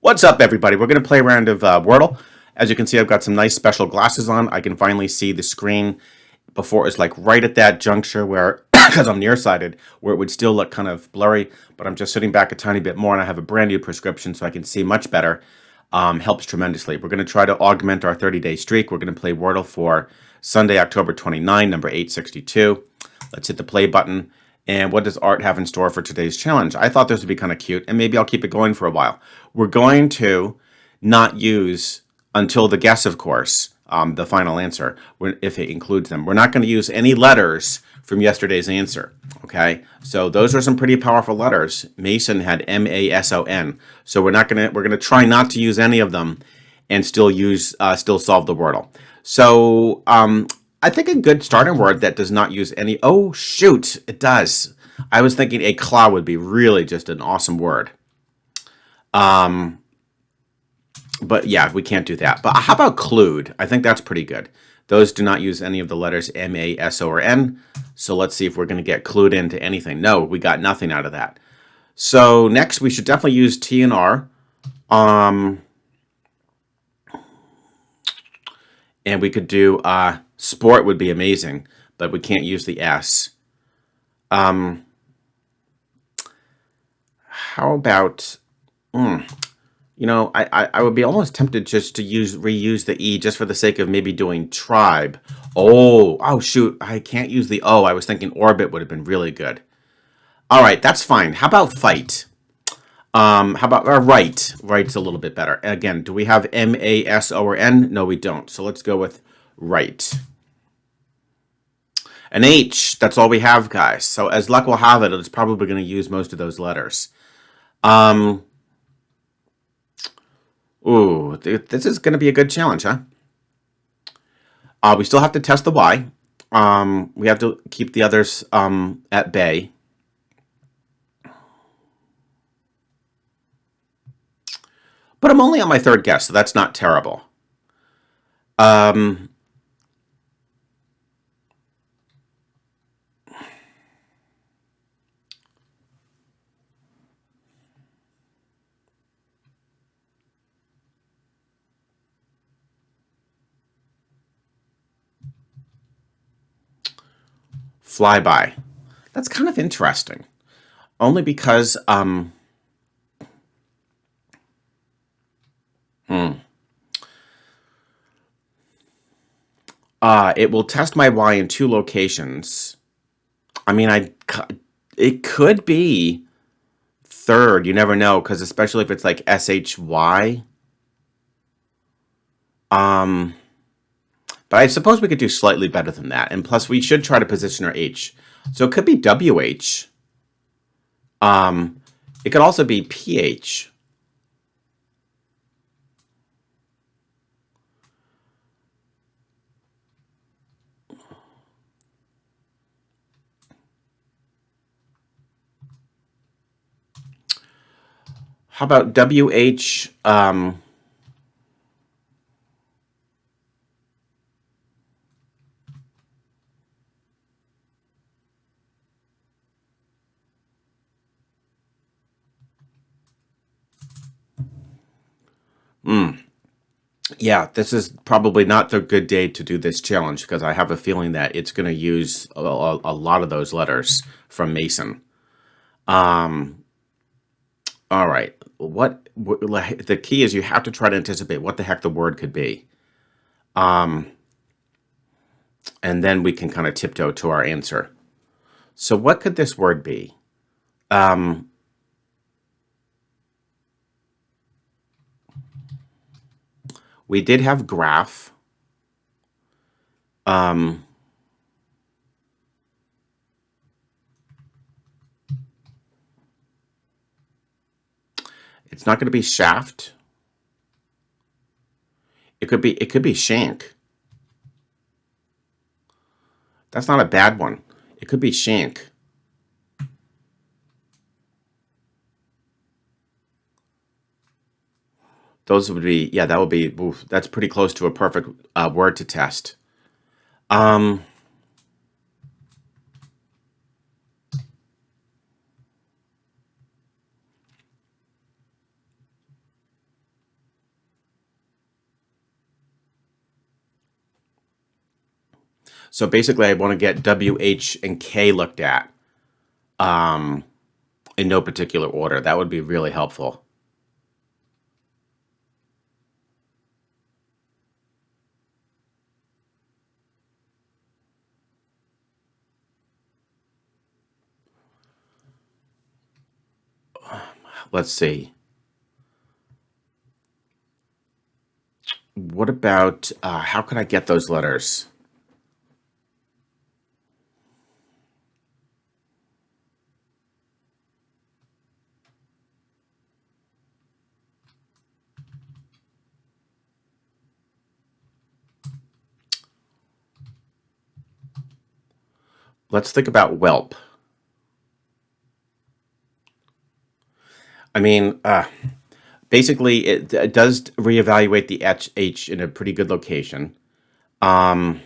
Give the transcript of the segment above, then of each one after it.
What's up, everybody? We're going to play a round of Wordle. As you can see, I've got some nice special glasses on. I can finally see the screen. Before it was like right at that juncture where, because I'm nearsighted, where it would still look kind of blurry, but I'm just sitting back a tiny bit more and I have a brand new prescription so I can see much better. Helps tremendously. We're going to try to augment our 30-day streak. We're going to play Wordle for Sunday, October 29, number 862. Let's hit the play button. And what does Art have in store for today's challenge? I thought this would be kind of cute, and maybe I'll keep it going for a while. We're going to not use, until the guess, of course, the final answer, if it includes them. We're not going to use any letters from yesterday's answer, okay? So those are some pretty powerful letters. Mason had M-A-S-O-N. So we're going to try not to use any of them and still solve the Wordle. So I think a good starting word that does not use any... Oh, shoot, it does. I was thinking a claw would be really just an awesome word. But yeah, we can't do that. But how about clued? I think that's pretty good. Those do not use any of the letters M, A, S, O, or N. So let's see if we're going to get clued into anything. No, we got nothing out of that. So next, we should definitely use T and R. And we could do sport would be amazing, but we can't use the S. How about... You know, I would be almost tempted just to reuse the E just for the sake of maybe doing tribe. Oh, shoot. I can't use the O. I was thinking orbit would have been really good. All right, that's fine. How about fight? How about right? Right's a little bit better. Again, do we have M, A, S, O, or N? No, we don't. So let's go with right. An H, that's all we have, guys. So as luck will have it, it's probably going to use most of those letters. Ooh, this is going to be a good challenge, huh? We still have to test the Y. We have to keep the others at bay. But I'm only on my third guess, so that's not terrible. Flyby. That's kind of interesting. Only because it will test my Y in two locations. I mean, it could be third. You never know, because especially if it's like SHY. But I suppose we could do slightly better than that. And plus, we should try to position our H. So it could be WH. It could also be PH. How about WH? Yeah, this is probably not the good day to do this challenge because I have a feeling that it's going to use a lot of those letters from Mason. All right. The key is you have to try to anticipate what the heck the word could be. And then we can kind of tiptoe to our answer. So what could this word be? We did have graph. It's not going to be shaft. It could be shank. That's not a bad one. It could be shank. Those would be, yeah, that would be, oof, that's pretty close to a perfect word to test. So basically, I want to get W, H, and K looked at in no particular order. That would be really helpful. Let's see. What about, how can I get those letters? Let's think about whelp. I mean, basically, it does reevaluate the H in a pretty good location. I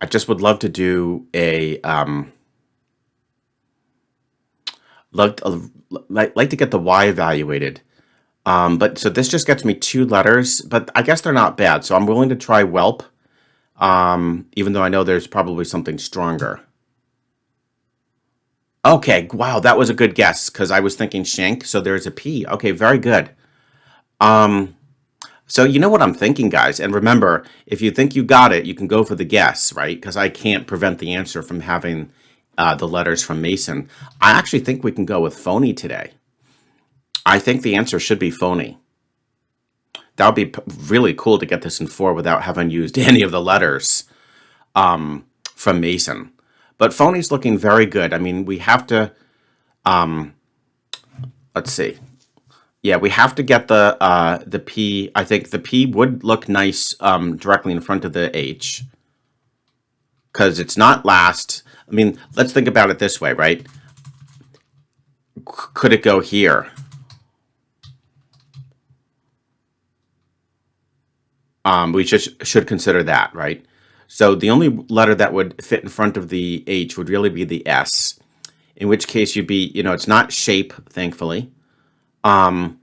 just would love to do a like to get the Y evaluated. But so this just gets me 2 letters, but I guess they're not bad. So I'm willing to try whelp, even though I know there's probably something stronger. Okay, wow, that was a good guess because I was thinking shank. So there's a P. Okay, very good. So you know what I'm thinking, guys. And remember, if you think you got it, you can go for the guess, right? Because I can't prevent the answer from having the letters from Mason. I actually think we can go with phony today. I think the answer should be phony. That would be really cool to get this in 4 without having used any of the letters from Mason. But phony's looking very good. I mean, we have to, let's see. Yeah, we have to get the P. I think the P would look nice directly in front of the H because it's not last. I mean, let's think about it this way, right? Could it go here? We should consider that, right? So the only letter that would fit in front of the H would really be the S, in which case you'd be, it's not shape, thankfully. And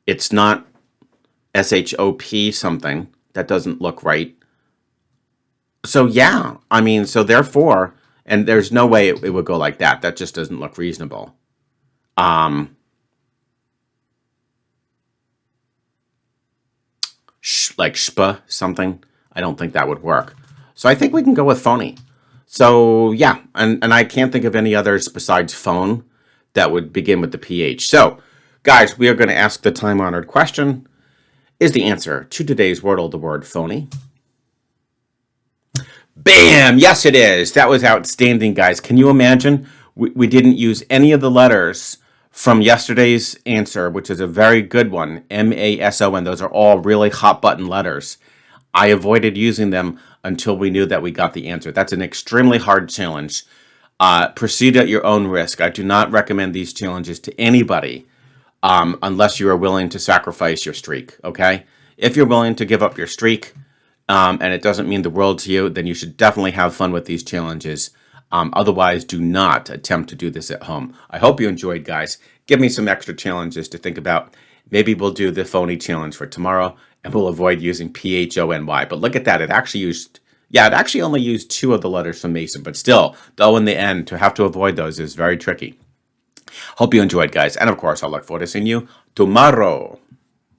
it's not SHOP something. That doesn't look right. So yeah, I mean, so therefore, and there's no way it would go like that. That just doesn't look reasonable. Like shpa something. I don't think that would work. So I think we can go with phony. So yeah, and I can't think of any others besides phone that would begin with the PH. So guys, we are going to ask the time-honored question. Is the answer to today's Wordle the word phony? Bam! Yes, it is. That was outstanding, guys. Can you imagine? We didn't use any of the letters from yesterday's answer, which is a very good one. MASON. Those are all really hot button letters. I avoided using them until we knew that we got the answer. That's an extremely hard challenge. Proceed at your own risk. I do not recommend these challenges to anybody unless you are willing to sacrifice your streak, okay? If you're willing to give up your streak and it doesn't mean the world to you, then you should definitely have fun with these challenges. Otherwise, do not attempt to do this at home. I hope you enjoyed, guys. Give me some extra challenges to think about. Maybe we'll do the phony challenge for tomorrow, and we'll avoid using PHONY. But look at that. It actually used, it actually only used 2 of the letters from Mason. But still, though, in the end, to have to avoid those is very tricky. Hope you enjoyed, guys. And of course, I'll look forward to seeing you tomorrow.